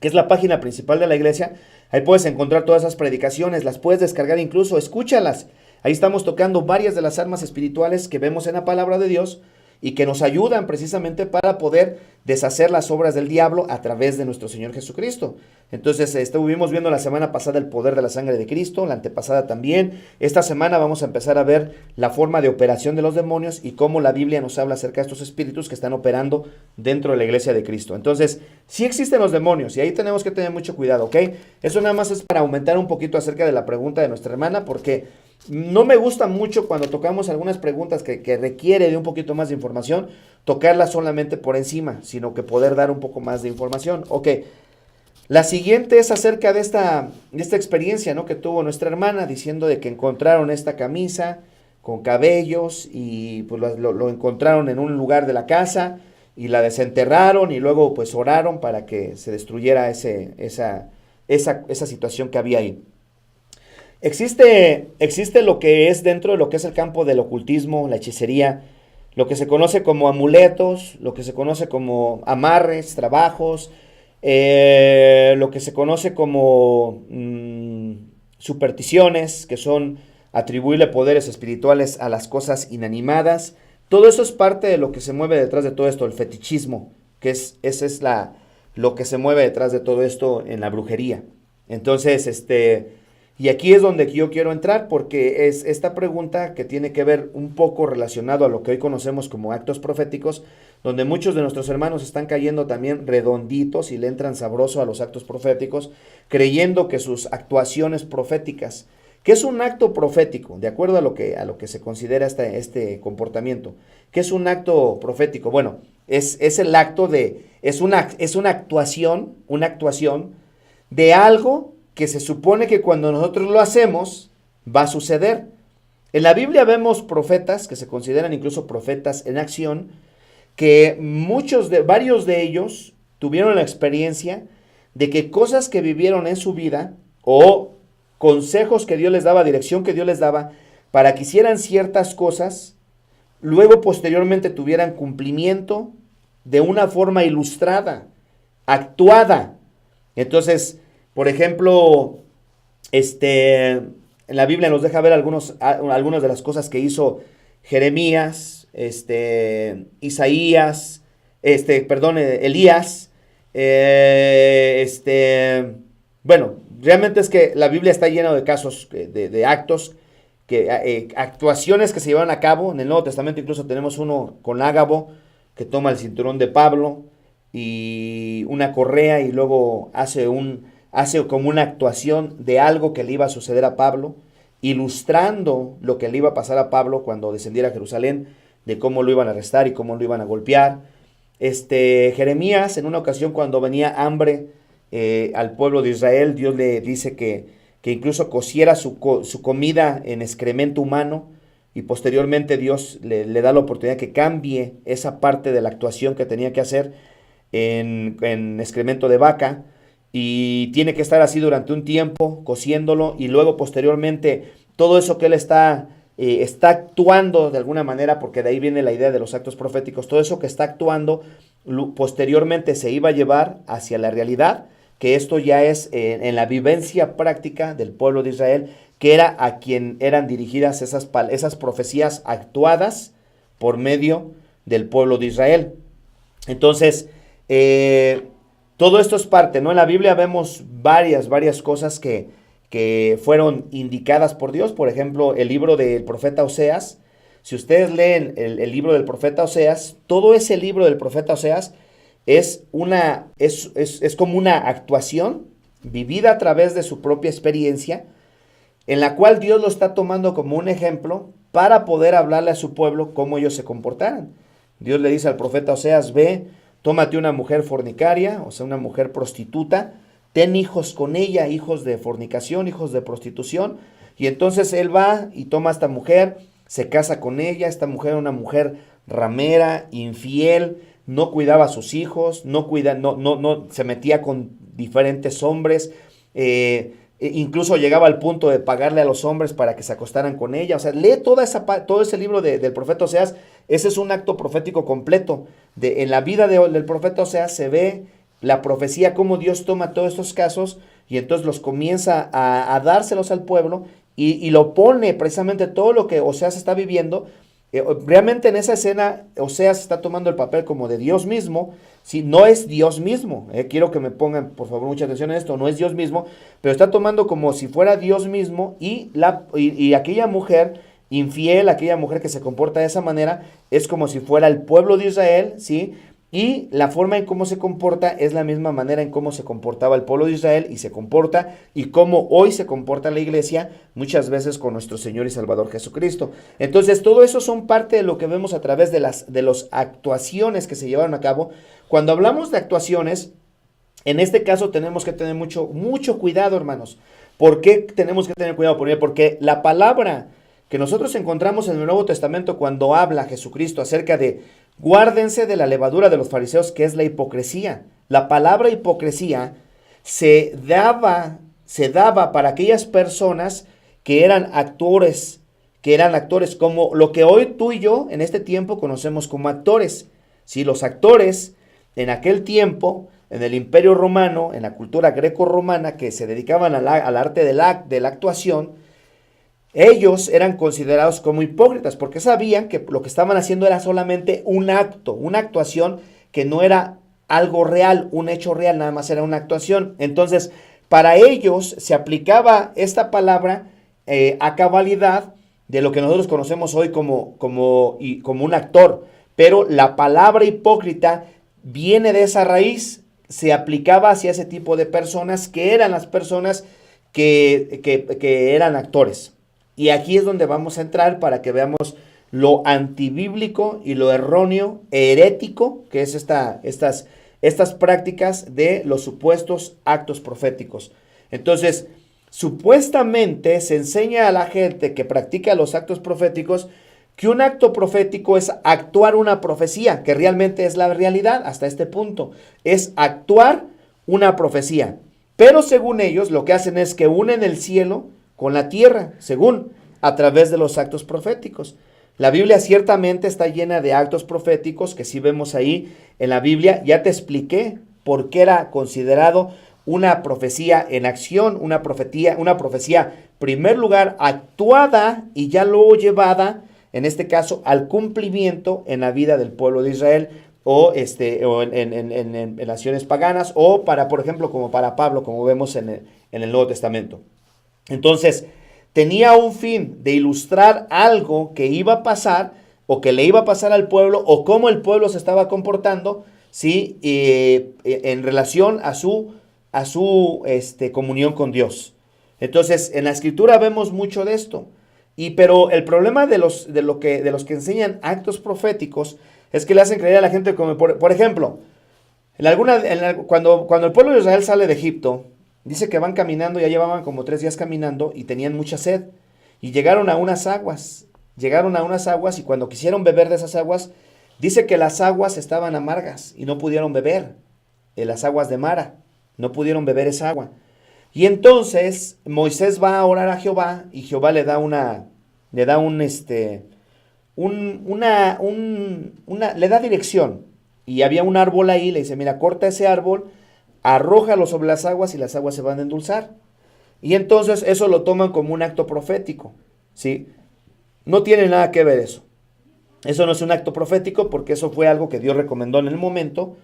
que es la página principal de la iglesia, ahí puedes encontrar todas esas predicaciones, las puedes descargar incluso, escúchalas. Ahí estamos tocando varias de las armas espirituales que vemos en la palabra de Dios y que nos ayudan precisamente para poder deshacer las obras del diablo a través de nuestro Señor Jesucristo. Entonces, estuvimos viendo la semana pasada el poder de la sangre de Cristo, la antepasada también. Esta semana vamos a empezar a ver la forma de operación de los demonios y cómo la Biblia nos habla acerca de estos espíritus que están operando dentro de la iglesia de Cristo. Entonces, sí existen los demonios y ahí tenemos que tener mucho cuidado, ¿ok? Eso nada más es para aumentar un poquito acerca de la pregunta de nuestra hermana, porque no me gusta mucho cuando tocamos algunas preguntas que requiere de un poquito más de información, tocarlas solamente por encima, sino que poder dar un poco más de información. Ok, la siguiente es acerca de esta experiencia, ¿no?, que tuvo nuestra hermana, diciendo de que encontraron esta camisa con cabellos y pues lo encontraron en un lugar de la casa y la desenterraron y luego pues oraron para que se destruyera esa situación que había ahí. Existe lo que es dentro de lo que es el campo del ocultismo, la hechicería, lo que se conoce como amuletos, lo que se conoce como amarres, trabajos, lo que se conoce como supersticiones, que son atribuirle poderes espirituales a las cosas inanimadas. Todo eso es parte de lo que se mueve detrás de todo esto, el fetichismo, que ese es lo que se mueve detrás de todo esto en la brujería. Entonces, y aquí es donde yo quiero entrar, porque es esta pregunta que tiene que ver un poco relacionado a lo que hoy conocemos como actos proféticos, donde muchos de nuestros hermanos están cayendo también redonditos y le entran sabroso a los actos proféticos, creyendo que sus actuaciones proféticas, ¿qué es un acto profético? De acuerdo a lo que se considera este comportamiento. ¿Qué es un acto profético? Bueno, es el acto es una actuación de algo que se supone que cuando nosotros lo hacemos va a suceder. En la Biblia vemos profetas que se consideran incluso profetas en acción, que varios de ellos tuvieron la experiencia de que cosas que vivieron en su vida o consejos que Dios les daba, dirección que Dios les daba para que hicieran ciertas cosas, luego posteriormente tuvieran cumplimiento de una forma ilustrada, actuada. Entonces, por ejemplo, en la Biblia nos deja ver algunas de las cosas que hizo Jeremías, Isaías, Elías, bueno, realmente es que la Biblia está llena de casos, de actos, actuaciones que se llevaron a cabo. En el Nuevo Testamento incluso tenemos uno con Ágabo, que toma el cinturón de Pablo y una correa y luego hace como una actuación de algo que le iba a suceder a Pablo, ilustrando lo que le iba a pasar a Pablo cuando descendiera a Jerusalén, de cómo lo iban a arrestar y cómo lo iban a golpear. Jeremías, en una ocasión cuando venía hambre al pueblo de Israel, Dios le dice que incluso cociera su comida en excremento humano, y posteriormente Dios le da la oportunidad que cambie esa parte de la actuación que tenía que hacer en excremento de vaca, y tiene que estar así durante un tiempo cociéndolo, y luego posteriormente todo eso que él está actuando de alguna manera, porque de ahí viene la idea de los actos proféticos, todo eso que está actuando posteriormente se iba a llevar hacia la realidad, que esto ya es en la vivencia práctica del pueblo de Israel, que era a quien eran dirigidas esas profecías actuadas por medio del pueblo de Israel. Entonces, todo esto es parte, ¿no? En la Biblia vemos varias cosas que fueron indicadas por Dios. Por ejemplo, el libro del profeta Oseas. Si ustedes leen el libro del profeta Oseas, todo ese libro del profeta Oseas es como una actuación vivida a través de su propia experiencia, en la cual Dios lo está tomando como un ejemplo para poder hablarle a su pueblo cómo ellos se comportaran. Dios le dice al profeta Oseas: ve, tómate una mujer fornicaria, o sea, una mujer prostituta, ten hijos con ella, hijos de fornicación, hijos de prostitución. Y entonces él va y toma a esta mujer, se casa con ella. Esta mujer era una mujer ramera, infiel, no cuidaba a sus hijos, no se metía con diferentes hombres, incluso llegaba al punto de pagarle a los hombres para que se acostaran con ella. O sea, lee todo ese libro del profeta Oseas. Ese es un acto profético completo. En la vida del profeta Oseas se ve la profecía, cómo Dios toma todos estos casos y entonces los comienza a dárselos al pueblo, y lo pone precisamente todo lo que Oseas está viviendo. Realmente en esa escena Oseas está tomando el papel como de Dios mismo. ¿Sí? No es Dios mismo, quiero que me pongan por favor mucha atención en esto, no es Dios mismo, pero está tomando como si fuera Dios mismo, y aquella mujer infiel, aquella mujer que se comporta de esa manera, es como si fuera el pueblo de Israel, ¿sí? Y la forma en cómo se comporta es la misma manera en cómo se comportaba el pueblo de Israel y se comporta, y cómo hoy se comporta la iglesia muchas veces con nuestro Señor y Salvador Jesucristo. Entonces todo eso son parte de lo que vemos a través de las actuaciones que se llevaron a cabo. Cuando hablamos de actuaciones, en este caso tenemos que tener mucho cuidado, hermanos. ¿Por qué tenemos que tener cuidado? Porque la palabra que nosotros encontramos en el Nuevo Testamento cuando habla Jesucristo acerca de guárdense de la levadura de los fariseos, que es la hipocresía. La palabra hipocresía se daba para aquellas personas que eran actores como lo que hoy tú y yo en este tiempo conocemos como actores. Sí, los actores en aquel tiempo, en el Imperio Romano, en la cultura greco-romana, que se dedicaban al arte de la actuación, ellos eran considerados como hipócritas, porque sabían que lo que estaban haciendo era solamente un acto, una actuación que no era algo real, un hecho real, nada más era una actuación. Entonces, para ellos se aplicaba esta palabra a cabalidad de lo que nosotros conocemos hoy como un actor. Pero la palabra hipócrita viene de esa raíz, se aplicaba hacia ese tipo de personas que eran las personas que eran actores. Y aquí es donde vamos a entrar para que veamos lo antibíblico y lo erróneo, herético, que es estas prácticas de los supuestos actos proféticos. Entonces, supuestamente se enseña a la gente que practica los actos proféticos que un acto profético es actuar una profecía, que realmente es la realidad hasta este punto. Es actuar una profecía. Pero según ellos, lo que hacen es que unen el cielo con la tierra, según a través de los actos proféticos. La Biblia ciertamente está llena de actos proféticos que sí vemos ahí en la Biblia. Ya te expliqué por qué era considerado una profecía en acción, una profecía, primer lugar, actuada y ya luego llevada, en este caso, al cumplimiento en la vida del pueblo de Israel, o en naciones paganas, o por ejemplo, como para Pablo, como vemos en el Nuevo Testamento. Entonces, tenía un fin de ilustrar algo que iba a pasar, o que le iba a pasar al pueblo, o cómo el pueblo se estaba comportando, ¿sí? En relación a su comunión con Dios. Entonces, en la Escritura vemos mucho de esto. Pero el problema de los que enseñan actos proféticos es que le hacen creer a la gente como, por ejemplo, cuando el pueblo de Israel sale de Egipto, dice que van caminando, ya llevaban como 3 días caminando y tenían mucha sed. Y llegaron a unas aguas y cuando quisieron beber de esas aguas, dice que las aguas estaban amargas y no pudieron beber. Las aguas de Mara, no pudieron beber esa agua. Y entonces Moisés va a orar a Jehová y Jehová le da dirección. Y había un árbol ahí, le dice, mira, corta ese árbol, arrójalo sobre las aguas y las aguas se van a endulzar. Y entonces eso lo toman como un acto profético, ¿sí? No tiene nada que ver eso. Eso no es un acto profético porque eso fue algo que Dios recomendó en el momento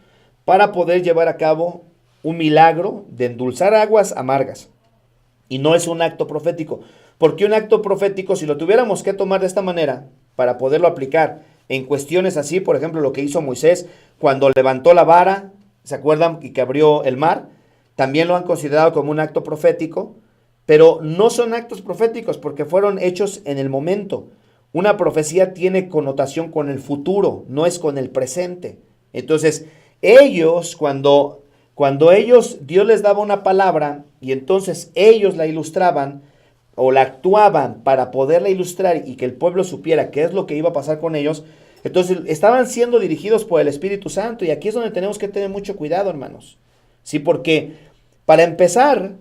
para poder llevar a cabo un milagro de endulzar aguas amargas. Y no es un acto profético. Porque un acto profético, si lo tuviéramos que tomar de esta manera, para poderlo aplicar en cuestiones así, por ejemplo, lo que hizo Moisés cuando levantó la vara, ¿se acuerdan? Y que abrió el mar, también lo han considerado como un acto profético, pero no son actos proféticos porque fueron hechos en el momento. Una profecía tiene connotación con el futuro, no es con el presente. Entonces, ellos, cuando Dios les daba una palabra y entonces ellos la ilustraban o la actuaban para poderla ilustrar y que el pueblo supiera qué es lo que iba a pasar con ellos, entonces estaban siendo dirigidos por el Espíritu Santo. Y aquí es donde tenemos que tener mucho cuidado, hermanos. Sí, porque para empezar,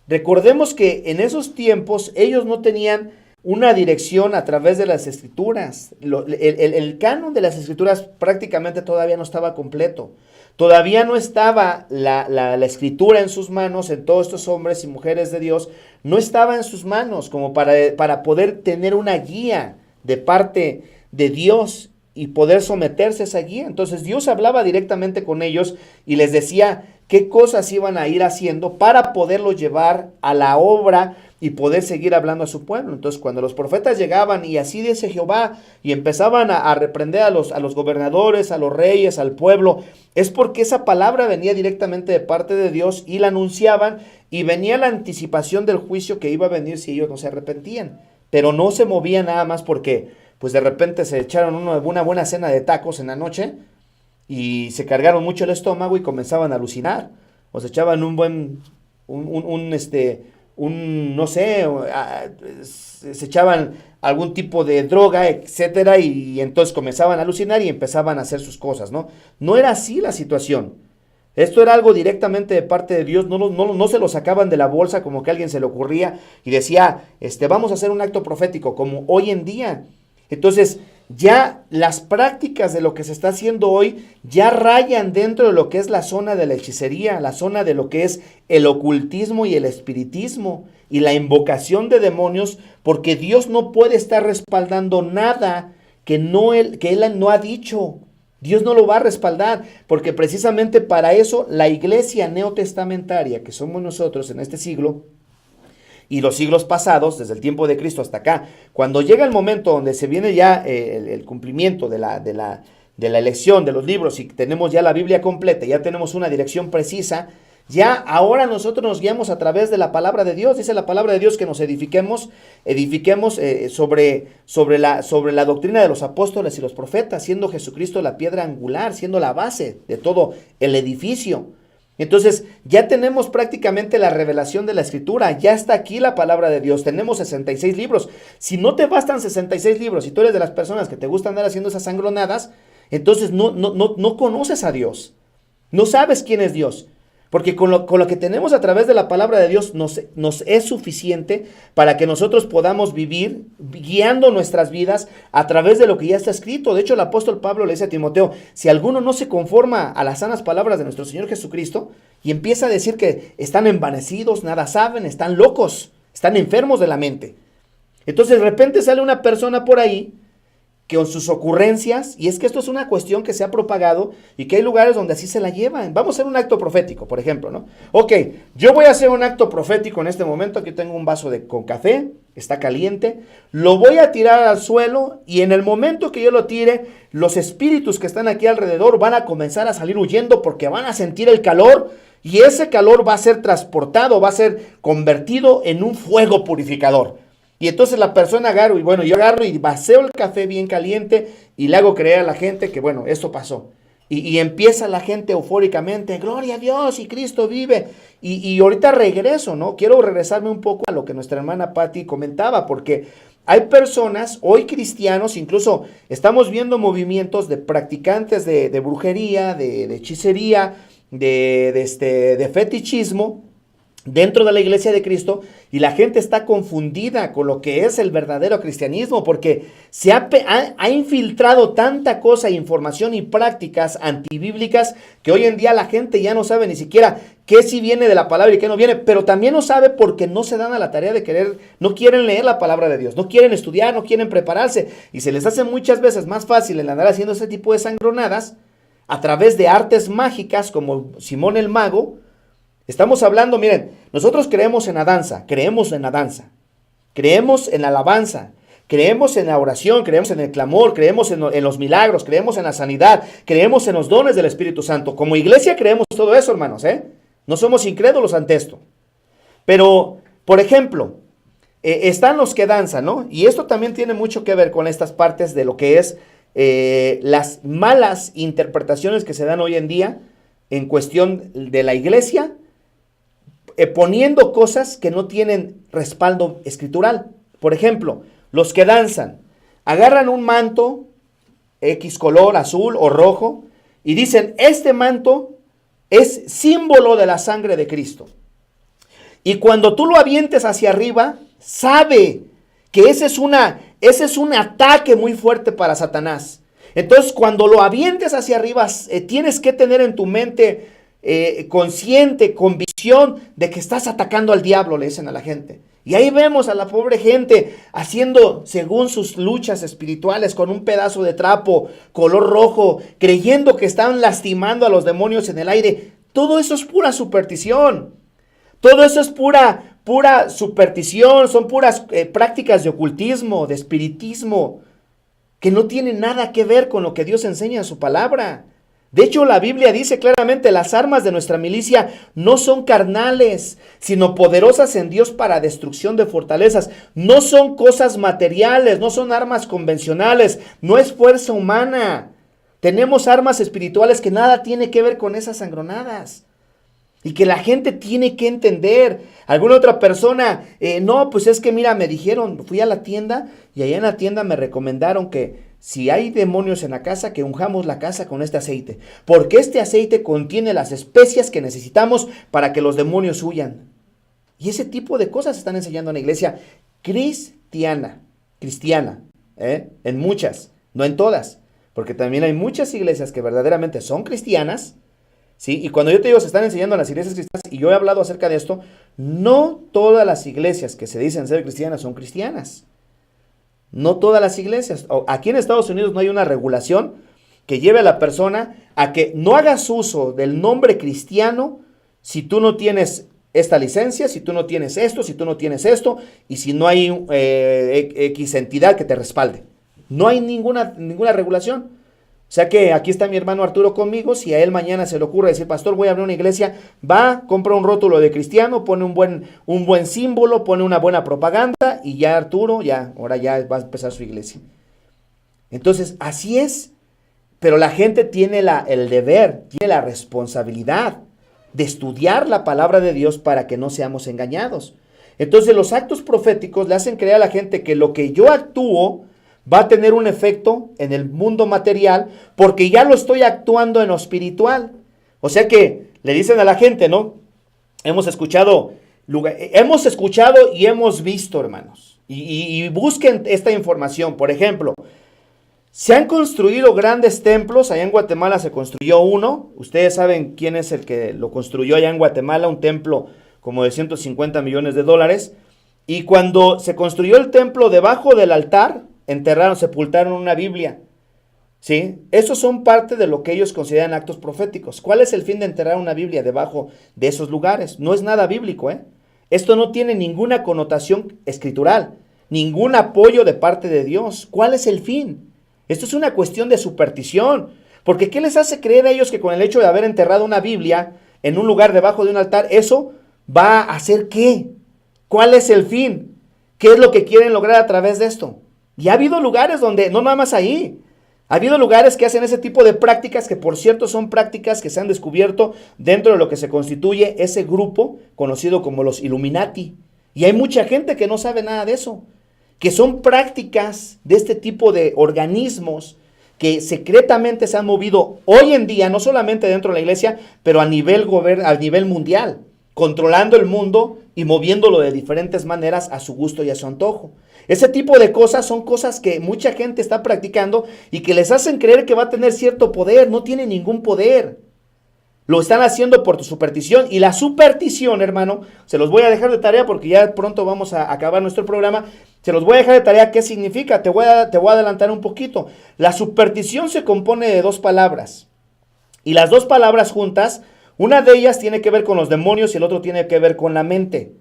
recordemos que en esos tiempos ellos no tenían una dirección a través de las Escrituras. El canon de las Escrituras prácticamente todavía no estaba completo. Todavía no estaba la Escritura en sus manos, en todos estos hombres y mujeres de Dios. No estaba en sus manos como para poder tener una guía de parte de Dios y poder someterse a esa guía. Entonces Dios hablaba directamente con ellos y les decía qué cosas iban a ir haciendo para poderlo llevar a la obra y poder seguir hablando a su pueblo. Entonces cuando los profetas llegaban y así dice Jehová y empezaban a reprender a los gobernadores, a los reyes, al pueblo, es porque esa palabra venía directamente de parte de Dios y la anunciaban y venía la anticipación del juicio que iba a venir si ellos no se arrepentían. Pero no se movían nada más porque pues de repente se echaron una buena cena de tacos en la noche y se cargaron mucho el estómago y comenzaban a alucinar. O se echaban se echaban algún tipo de droga, etcétera, y entonces comenzaban a alucinar y empezaban a hacer sus cosas, ¿no? No era así la situación. Esto era algo directamente de parte de Dios, no se lo sacaban de la bolsa como que a alguien se le ocurría y decía, vamos a hacer un acto profético, como hoy en día. Entonces, ya las prácticas de lo que se está haciendo hoy ya rayan dentro de lo que es la zona de la hechicería, la zona de lo que es el ocultismo y el espiritismo y la invocación de demonios, porque Dios no puede estar respaldando nada que Él no ha dicho. Dios no lo va a respaldar, porque precisamente para eso la iglesia neotestamentaria, que somos nosotros en este siglo, y los siglos pasados, desde el tiempo de Cristo hasta acá, cuando llega el momento donde se viene ya el cumplimiento de la elección de los libros y tenemos ya la Biblia completa, ya tenemos una dirección precisa, ya ahora nosotros nos guiamos a través de la palabra de Dios. Dice la palabra de Dios que nos edifiquemos sobre la doctrina de los apóstoles y los profetas, siendo Jesucristo la piedra angular, siendo la base de todo el edificio. Entonces, ya tenemos prácticamente la revelación de la Escritura, ya está aquí la palabra de Dios, tenemos 66 libros. Si no te bastan 66 libros, si tú eres de las personas que te gusta andar haciendo esas sangronadas, entonces no conoces a Dios, no sabes quién es Dios. Porque con lo que tenemos a través de la palabra de Dios nos es suficiente para que nosotros podamos vivir guiando nuestras vidas a través de lo que ya está escrito. De hecho, el apóstol Pablo le dice a Timoteo, si alguno no se conforma a las sanas palabras de nuestro Señor Jesucristo y empieza a decir que están envanecidos, nada saben, están locos, están enfermos de la mente. Entonces de repente sale una persona por ahí que con sus ocurrencias, y es que esto es una cuestión que se ha propagado y que hay lugares donde así se la llevan. Vamos a hacer un acto profético, por ejemplo, ¿no? Ok, yo voy a hacer un acto profético en este momento. Aquí tengo un vaso con café, está caliente, lo voy a tirar al suelo y en el momento que yo lo tire, los espíritus que están aquí alrededor van a comenzar a salir huyendo porque van a sentir el calor Y ese calor va a ser transportado, va a ser convertido en un fuego purificador. Y entonces la persona agarro, y bueno, yo agarro y vacío el café bien caliente y le hago creer a la gente que, bueno, esto pasó. Y empieza la gente eufóricamente, gloria a Dios y Cristo vive. Y ahorita regreso, ¿no? Quiero regresarme un poco a lo que nuestra hermana Patti comentaba, porque hay personas, hoy cristianos, incluso estamos viendo movimientos de practicantes de brujería, de hechicería, de fetichismo, dentro de la iglesia de Cristo, y la gente está confundida con lo que es el verdadero cristianismo, porque se ha infiltrado tanta cosa, información y prácticas antibíblicas, que hoy en día la gente ya no sabe ni siquiera qué sí viene de la palabra y qué no viene, pero también no sabe porque no se dan a la tarea de querer, no quieren leer la palabra de Dios, no quieren estudiar, no quieren prepararse, y se les hace muchas veces más fácil el andar haciendo ese tipo de sangronadas a través de artes mágicas como Simón el Mago. Estamos hablando, miren, nosotros creemos en la danza, creemos en la alabanza, creemos en la oración, creemos en el clamor, creemos en los milagros, creemos en la sanidad, creemos en los dones del Espíritu Santo. Como iglesia creemos todo eso, hermanos, No somos incrédulos ante esto. Pero, por ejemplo, están los que danzan, ¿no? Y esto también tiene mucho que ver con estas partes de lo que es las malas interpretaciones que se dan hoy en día en cuestión de la iglesia, poniendo cosas que no tienen respaldo escritural. Por ejemplo, los que danzan, agarran un manto X color, azul o rojo, y dicen, este manto es símbolo de la sangre de Cristo. Y cuando tú lo avientes hacia arriba, sabe que ese es un ataque muy fuerte para Satanás. Entonces, cuando lo avientes hacia arriba, tienes que tener en tu mente consciente, convicción de que estás atacando al diablo, le dicen a la gente. Y ahí vemos a la pobre gente haciendo según sus luchas espirituales con un pedazo de trapo color rojo, creyendo que están lastimando a los demonios en el aire. Todo eso es pura superstición. Todo eso es pura superstición, son puras prácticas de ocultismo, de espiritismo, que no tienen nada que ver con lo que Dios enseña en su palabra. De hecho, la Biblia dice claramente, las armas de nuestra milicia no son carnales, sino poderosas en Dios para destrucción de fortalezas. No son cosas materiales, no son armas convencionales, no es fuerza humana. Tenemos armas espirituales que nada tiene que ver con esas sangronadas. Y que la gente tiene que entender. Alguna otra persona, no, pues es que mira, me dijeron, fui a la tienda y allá en la tienda me recomendaron que si hay demonios en la casa, que unjamos la casa con este aceite. Porque este aceite contiene las especias que necesitamos para que los demonios huyan. Y ese tipo de cosas se están enseñando en la iglesia cristiana, en muchas, no en todas. Porque también hay muchas iglesias que verdaderamente son cristianas, ¿sí? Y cuando yo te digo se están enseñando en las iglesias cristianas, y yo he hablado acerca de esto, no todas las iglesias que se dicen ser cristianas son cristianas. No todas las iglesias. Aquí en Estados Unidos no hay una regulación que lleve a la persona a que no hagas uso del nombre cristiano si tú no tienes esta licencia, si tú no tienes esto, si tú no tienes esto, y si no hay X entidad que te respalde. No hay ninguna regulación. O sea que aquí está mi hermano Arturo conmigo. Si a él mañana se le ocurre decir, pastor, voy a abrir una iglesia, va, compra un rótulo de cristiano, pone un buen símbolo, pone una buena propaganda y ya Arturo, ahora ya va a empezar su iglesia. Entonces, así es. Pero la gente tiene el deber, tiene la responsabilidad de estudiar la palabra de Dios para que no seamos engañados. Entonces, los actos proféticos le hacen creer a la gente que lo que yo actúo va a tener un efecto en el mundo material porque ya lo estoy actuando en lo espiritual. O sea que le dicen a la gente, ¿no? Hemos escuchado y hemos visto, hermanos. Y busquen esta información. Por ejemplo, se han construido grandes templos. Allá en Guatemala se construyó uno. Ustedes saben quién es el que lo construyó allá en Guatemala. Un templo como de $150 millones. Y cuando se construyó el templo, debajo del altar sepultaron una Biblia, ¿sí? Esos son parte de lo que ellos consideran actos proféticos. ¿Cuál es el fin de enterrar una Biblia debajo de esos lugares? No es nada bíblico, Esto no tiene ninguna connotación escritural, ningún apoyo de parte de Dios. ¿Cuál es el fin? Esto es una cuestión de superstición, porque ¿qué les hace creer a ellos que con el hecho de haber enterrado una Biblia, en un lugar debajo de un altar, ¿eso va a hacer qué? ¿Cuál es el fin? ¿Qué es lo que quieren lograr a través de esto? Y ha habido lugares donde, no nada más ahí, ha habido lugares que hacen ese tipo de prácticas que por cierto son prácticas que se han descubierto dentro de lo que se constituye ese grupo conocido como los Illuminati. Y hay mucha gente que no sabe nada de eso, que son prácticas de este tipo de organismos que secretamente se han movido hoy en día, no solamente dentro de la iglesia, pero a nivel mundial, controlando el mundo y moviéndolo de diferentes maneras a su gusto y a su antojo. Ese tipo de cosas son cosas que mucha gente está practicando y que les hacen creer que va a tener cierto poder. No tiene ningún poder. Lo están haciendo por tu superstición. Y la superstición, hermano, se los voy a dejar de tarea porque ya pronto vamos a acabar nuestro programa. Se los voy a dejar de tarea. ¿Qué significa? Te voy a adelantar un poquito. La superstición se compone de 2 palabras. Y las 2 palabras juntas, una de ellas tiene que ver con los demonios y el otro tiene que ver con la mente.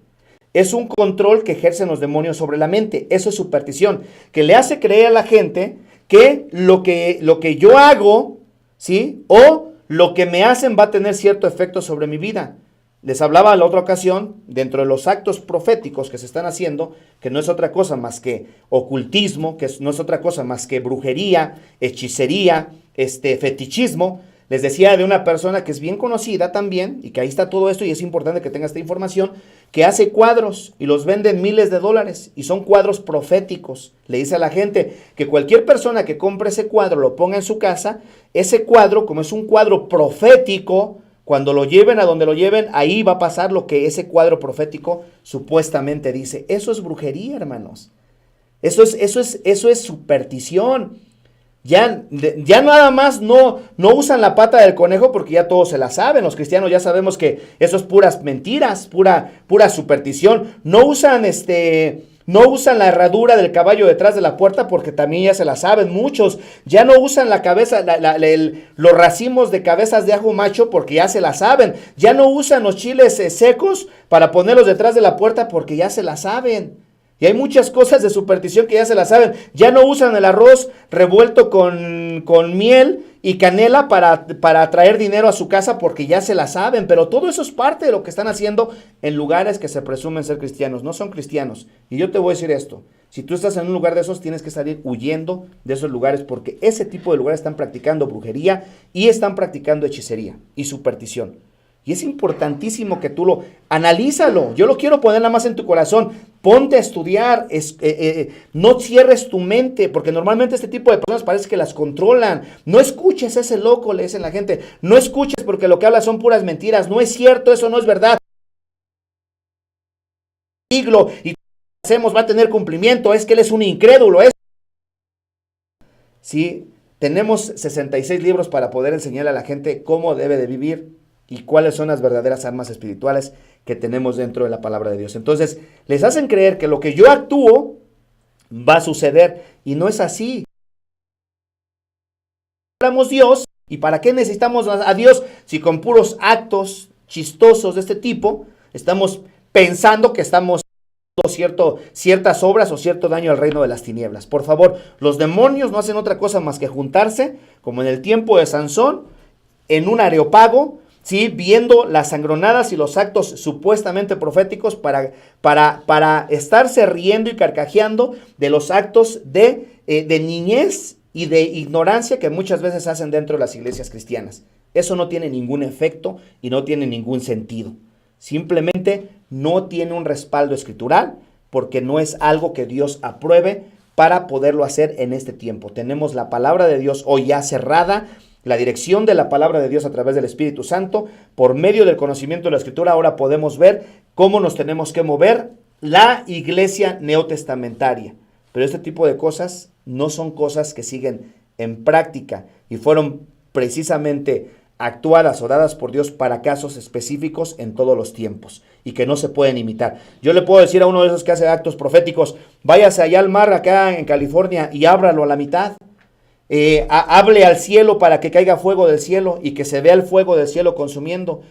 Es un control que ejercen los demonios sobre la mente. Eso es superstición, que le hace creer a la gente que lo que yo hago, ¿sí? O lo que me hacen va a tener cierto efecto sobre mi vida. Les hablaba en la otra ocasión, dentro de los actos proféticos que se están haciendo, que no es otra cosa más que ocultismo, no es otra cosa más que brujería, hechicería, fetichismo. Les decía de una persona que es bien conocida también, y que ahí está todo esto, y es importante que tenga esta información, que hace cuadros y los vende en miles de dólares, y son cuadros proféticos. Le dice a la gente que cualquier persona que compre ese cuadro, lo ponga en su casa, ese cuadro, como es un cuadro profético, cuando lo lleven a donde lo lleven, ahí va a pasar lo que ese cuadro profético supuestamente dice. Eso es brujería, hermanos. Eso es superstición. Ya nada más no usan la pata del conejo porque ya todos se la saben. Los cristianos ya sabemos que eso es puras mentiras, pura superstición. No usan la herradura del caballo detrás de la puerta porque también ya se la saben muchos. Ya no usan la cabeza, los racimos de cabezas de ajo macho porque ya se la saben. Ya no usan los chiles secos para ponerlos detrás de la puerta porque ya se la saben. Y hay muchas cosas de superstición que ya se las saben. Ya no usan el arroz revuelto con miel y canela para traer dinero a su casa porque ya se la saben. Pero todo eso es parte de lo que están haciendo en lugares que se presumen ser cristianos. No son cristianos. Y yo te voy a decir esto. Si tú estás en un lugar de esos, tienes que salir huyendo de esos lugares porque ese tipo de lugares están practicando brujería y están practicando hechicería y superstición. Y es importantísimo que tú analízalo. Yo lo quiero poner nada más en tu corazón. Ponte a estudiar. No cierres tu mente, porque normalmente este tipo de personas parece que las controlan. No escuches a ese loco, le dicen la gente. No escuches porque lo que habla son puras mentiras. No es cierto, eso no es verdad. Y hacemos va a tener cumplimiento. Es que él es un incrédulo. Sí, tenemos 66 libros para poder enseñarle a la gente cómo debe de vivir y cuáles son las verdaderas armas espirituales que tenemos dentro de la palabra de Dios. Entonces, les hacen creer que lo que yo actúo va a suceder y no es así. Hablamos Dios, ¿y para qué necesitamos a Dios si con puros actos chistosos de este tipo estamos pensando que estamos haciendo ciertas obras o cierto daño al reino de las tinieblas? Por favor, los demonios no hacen otra cosa más que juntarse, como en el tiempo de Sansón, en un areópago, ¿sí? Viendo las sangronadas y los actos supuestamente proféticos para estarse riendo y carcajeando de los actos de niñez y de ignorancia que muchas veces hacen dentro de las iglesias cristianas. Eso no tiene ningún efecto y no tiene ningún sentido. Simplemente no tiene un respaldo escritural porque no es algo que Dios apruebe para poderlo hacer en este tiempo. Tenemos la palabra de Dios hoy ya cerrada, la dirección de la palabra de Dios a través del Espíritu Santo. Por medio del conocimiento de la Escritura ahora podemos ver cómo nos tenemos que mover la iglesia neotestamentaria. Pero este tipo de cosas no son cosas que siguen en práctica y fueron precisamente actuadas o dadas por Dios para casos específicos en todos los tiempos y que no se pueden imitar. Yo le puedo decir a uno de esos que hace actos proféticos, váyase allá al mar acá en California y ábralo a la mitad. Hable al cielo para que caiga fuego del cielo y que se vea el fuego del cielo consumiendo.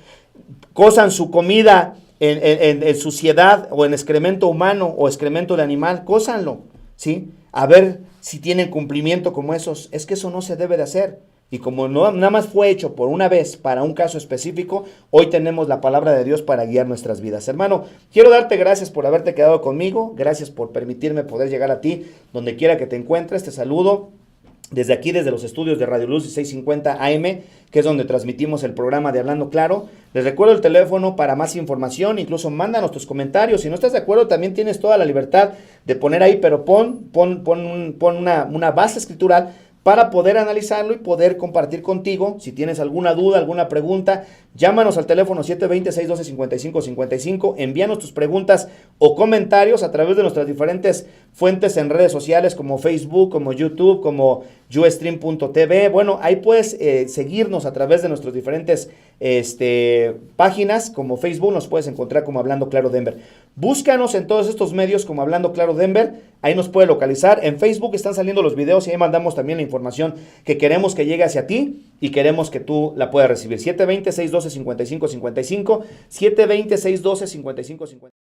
Cosan su comida en suciedad o en excremento humano o excremento de animal, cósanlo, ¿sí? A ver si tienen cumplimiento como esos. Es que eso no se debe de hacer. Y como no, nada más fue hecho por una vez para un caso específico, hoy tenemos la palabra de Dios para guiar nuestras vidas. Hermano, quiero darte gracias por haberte quedado conmigo, gracias por permitirme poder llegar a ti, donde quiera que te encuentres. Te saludo desde aquí, desde los estudios de Radio Luz 650 AM, que es donde transmitimos el programa de Hablando Claro. Les recuerdo el teléfono para más información, incluso mándanos tus comentarios. Si no estás de acuerdo, también tienes toda la libertad de poner ahí, pero pon una base escritural para poder analizarlo y poder compartir contigo. Si tienes alguna duda, alguna pregunta, llámanos al teléfono 720-612-5555, envíanos tus preguntas o comentarios a través de nuestras diferentes fuentes en redes sociales como Facebook, como YouTube, como Ustream.tv. Bueno, ahí puedes seguirnos a través de nuestras diferentes páginas, como Facebook nos puedes encontrar como Hablando Claro Denver. Búscanos en todos estos medios como Hablando Claro Denver, ahí nos puede localizar. En Facebook están saliendo los videos y ahí mandamos también la información que queremos que llegue hacia ti y queremos que tú la puedas recibir. 720-612-5555, 720-612-5555.